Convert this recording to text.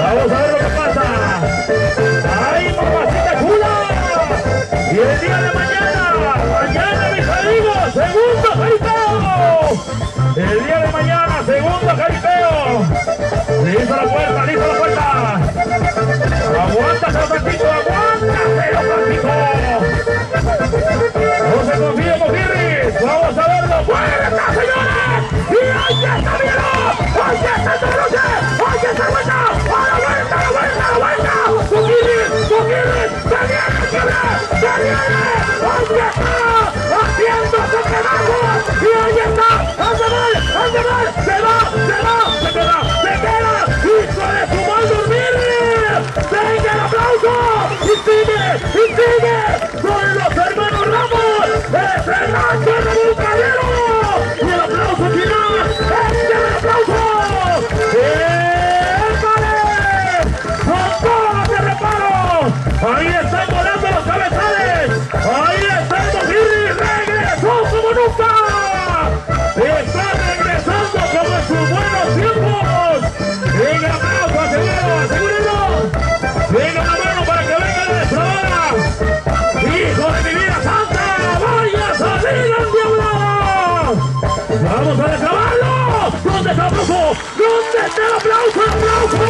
Vamos a ver lo que pasa. ¡Ay, mamacita chula! Y el día de mañana, mis amigos, segundo jaripeo. El día de mañana, segundo jaripeo. Listo la puerta, listo la puerta. Aguántaselo tantito, aguántaselo tantito. No se confíe, Mojirris. Vamos a verlo. ¡Puerta, señores! ¡Y ahí está, míralo! ¡Ahí está esta noche! ¡Ahí está la vuelta! ¡A la vuelta, a la vuelta, a la vuelta! ¡Mojirris! ¡Mojirris! ¡Se viene, se viene! ¡Se viene! ¡Ahí está! ¡Haciéndose pedazos! ¡Y ahí está! ¡Ande mal! ¡Ande mal! ¡Se va! ¡Se va! ¡Se queda! ¡Se queda! ¡Hijo de su mal dormir! ¡Venga el aplauso! ¡Y sigue! ¡Y sigue! ¡Son los hermanos Ramos! ¡Es el rancho de Bucanero! ¡Y el aplauso final! ¡Es el aplauso! ¡Épale! ¡Con todo de reparo! ¡Ahí están volando los cabezales! ¡Ahí está el Mojirris! ¡Regresó como nunca! ¡Está regresando como en sus buenos tiempos! ¡Venga el aplauso! ¡Asegúralo! ¡Asegúralo! ¡Venga la mano para que venga la destradora! ¡Hijo de mi vida santa! ¡Vaya a salir al diablo! ¡Vamos a reclamarlo! ¿Dónde está el aplauso? ¿Dónde está el aplauso? ¡El aplauso!